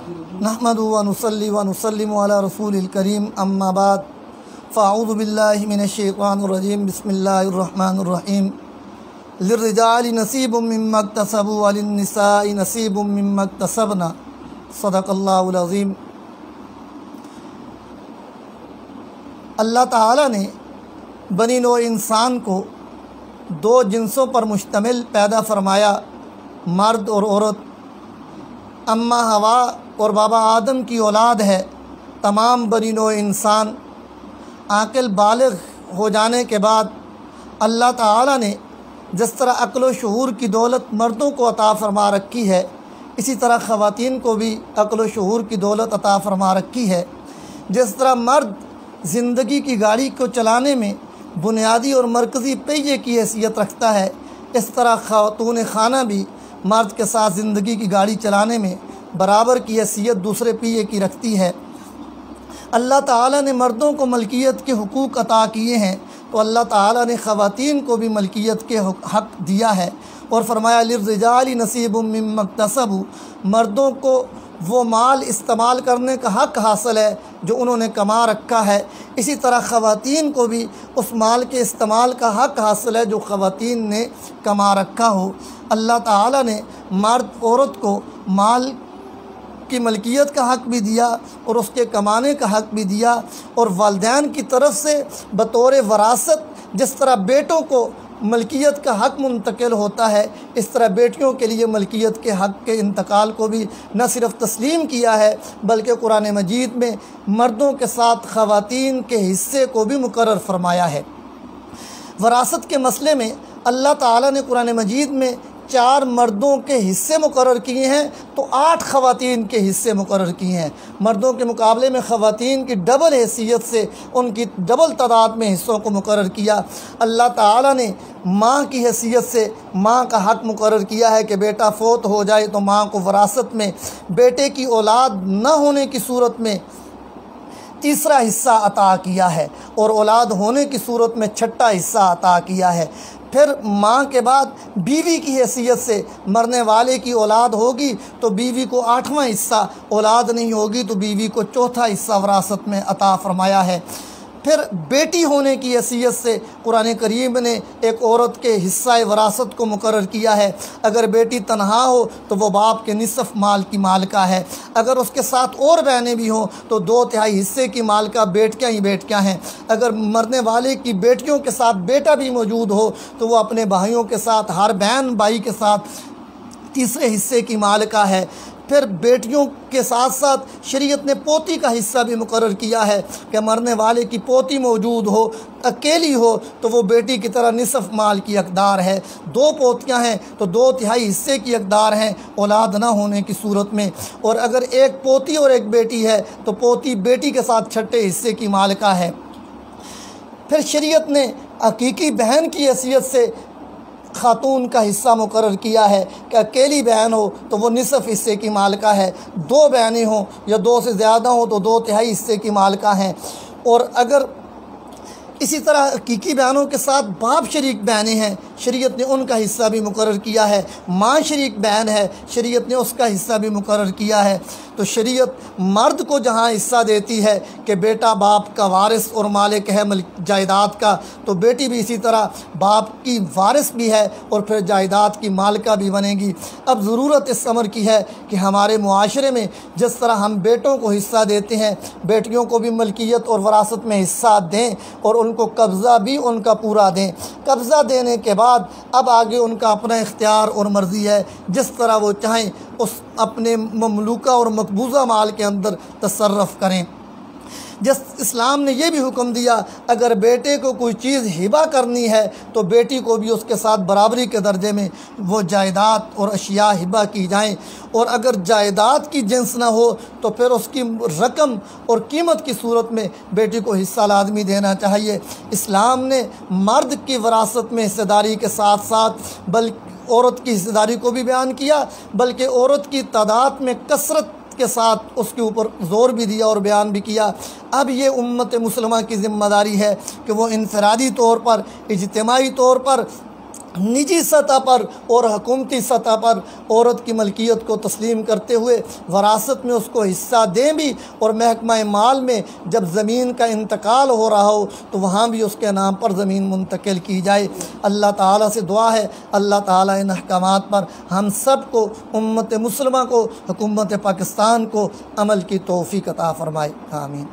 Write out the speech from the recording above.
नहमदु व नुसल्ली व नुसल्लिमु अला रसूलिल करीम अम्मा बाद फ़अऊज़ु बिल्लाहि मिनश शैतानिर रजीम बिस्मिल्लाहिर रहमानिर रहीम लिर्रिजालि नसीबुम मिम्मा इक्तसबू व लिन्निसाइ नसीबुम मिम्मा इक्तसबना सदक़ल्लाहुल अज़ीम। अल्लाह ताला ने बनी नौ इंसान को दो जिन्सों पर मुश्तमिल पैदा फरमाया, मर्द और औरत। अम्मा हवा और बाबा आदम की औलाद है तमाम बनी नौ इंसान। आकिल बालिग हो जाने के बाद अल्लाह ताला ने जिस तरह अक्ल व शऊर की दौलत मर्दों को अता फ़रमा रखी है, इसी तरह ख़वातीन को भी अक्ल व शऊर की दौलत अता फ़रमा रखी है। जिस तरह मर्द ज़िंदगी की गाड़ी को चलाने में बुनियादी और मरकज़ी पहिए की हैसियत रखता है, इस तरह ख़ातून खाना भी मर्द के साथ ज़िंदगी की गाड़ी चलाने में बराबर की हैसियत दूसरे पहिए की रखती है। अल्लाह ताला ने मर्दों को मलकियत के हुकूक अता किए हैं, तो अल्लाह ताला ने ख़वातीन को भी मलकियत के हक़ दिया है और फरमाया लिर्रिजालि नसीबुम मिम्मा इक्तसबू, मर्दों को वो माल इस्तेमाल करने का हक़ हासिल है जो उन्होंने कमा रखा है, इसी तरह ख़वातीन को भी उस माल के इस्तेमाल का हक़ हासिल है जो ख़वातीन ने कमा रखा हो। अल्लाह ताला ने मर्द औरत को माल की मलकियत का हक़ भी दिया और उसके कमाने का हक़ भी दिया, और वालिदैन की तरफ से बतौर वरासत जिस तरह बेटों को मलकियत का हक़ मुंतकिल होता है, इस तरह बेटियों के लिए मलकियत के हक़ के इंतकाल को भी न सिर्फ़ तस्लीम किया है बल्कि कुरान मजीद में मर्दों के साथ ख़वातीन के हिस्से को भी मुकर्रर फरमाया है। वरासत के मसले में अल्लाह ताला ने कुरान मजीद में 4 मर्दों के हिस्से मुकर्रर किए हैं तो 8 ख़वातीन के हिस्से मुकर्रर किए हैं। मर्दों के मुकाबले में ख़वातीन की डबल हैसियत से उनकी डबल तादाद में हिस्सों को मुकर्रर किया। अल्लाह ताला ने माँ की हैसियत से माँ का हक़ मुकर्रर किया है कि बेटा फ़ौत हो जाए तो माँ को वरासत में बेटे की औलाद न होने की सूरत में तीसरा हिस्सा अता किया है और औलाद होने की सूरत में छठा हिस्सा अता किया है। फिर माँ के बाद बीवी की हैसियत से मरने वाले की औलाद होगी तो बीवी को 8वां हिस्सा, औलाद नहीं होगी तो बीवी को चौथा हिस्सा वरासत में अता फ़रमाया है। फिर बेटी होने की हैसियत से कुरान करीम ने एक औरत के हिस्सा वरासत को मुकर्रर किया है। अगर बेटी तन्हा हो तो वो बाप के निसफ़ माल की मालिका है, अगर उसके साथ और बहनें भी हों तो 2/3 हिस्से की मालिका बेटियाँ ही बेटियाँ हैं। अगर मरने वाले की बेटियों के साथ बेटा भी मौजूद हो तो वो अपने भाइयों के साथ, हर बहन भाई के साथ तीसरे हिस्से की मालिका है। फिर बेटियों के साथ साथ शरीयत ने पोती का हिस्सा भी मुकर्रर किया है कि मरने वाले की पोती मौजूद हो, अकेली हो तो वो बेटी की तरह निसफ़ माल की हक़दार है। 2 पोतियाँ हैं तो 2/3 हिस्से की हक़दार हैं औलाद ना होने की सूरत में, और अगर एक पोती और एक बेटी है तो पोती बेटी के साथ छठे हिस्से की मालिका है। फिर शरीयत ने हकीकी बहन की हैसियत से खातून का हिस्सा मुकर्रर किया है कि अकेली बहन हो तो वो निसफ़ हिस्से की मालिका है, 2 बहनें हों या 2 से ज़्यादा हों तो 2/3 हिस्से की मालिका हैं। और अगर इसी तरह हकीकी बहनों के साथ बाप शरीक बहनें हैं, शरीयत ने उनका हिस्सा भी मुकर्रर किया है। माँ शरीक बहन है, शरीयत ने उसका हिस्सा भी मुकर्रर किया है। तो शरीयत मर्द को जहाँ हिस्सा देती है कि बेटा बाप का वारिस और मालिक है जायदाद का, तो बेटी भी इसी तरह बाप की वारिस भी है और फिर जायदाद की मालिका भी बनेगी। अब ज़रूरत इस अमर की है कि हमारे मुआशरे में जिस तरह हम बेटों को हिस्सा देते हैं, बेटियों को भी मलकियत और वरासत में हिस्सा दें और उनको कब्ज़ा भी उनका पूरा दें। कब्ज़ा देने के बाद अब आगे उनका अपना इख्तियार और मर्ज़ी है, जिस तरह वो चाहें उस अपने ममलूका और मकबूजा माल के अंदर तसर्रफ़ करें। जिस इस्लाम ने यह भी हुक्म दिया अगर बेटे को कोई चीज़ हिबा करनी है तो बेटी को भी उसके साथ बराबरी के दर्जे में वो जायदाद और अशिया हिबा की जाएं, और अगर जायदाद की जिन्स ना हो तो फिर उसकी रकम और कीमत की सूरत में बेटी को हिस्सा लाजमी देना चाहिए। इस्लाम ने मर्द की वरासत में हिस्सेदारी के साथ साथ बल्कि औरत की हिस्सेदारी को भी बयान किया, बल्कि औरत की तादाद में कसरत के साथ उसके ऊपर ज़ोर भी दिया और बयान भी किया। अब ये उम्मत मुसलमा की ज़िम्मेदारी है कि वो इनफरादी तौर पर, इज्तिमाई तौर पर निजी सतह पर और हुकूमती सतह पर औरत की मलकियत को तस्लीम करते हुए वरासत में उसको हिस्सा दें भी, और महकमा माल में जब ज़मीन का इंतकाल हो रहा हो तो वहाँ भी उसके नाम पर ज़मीन मुंतकिल की जाए। अल्लाह ताला से दुआ है अल्लाह ताला इन अहकामात पर हम सब को, उम्मत मुस्लिमा को, हुकूमत पाकिस्तान को अमल की तौफ़ीक़ अता फ़रमाए। आमीन।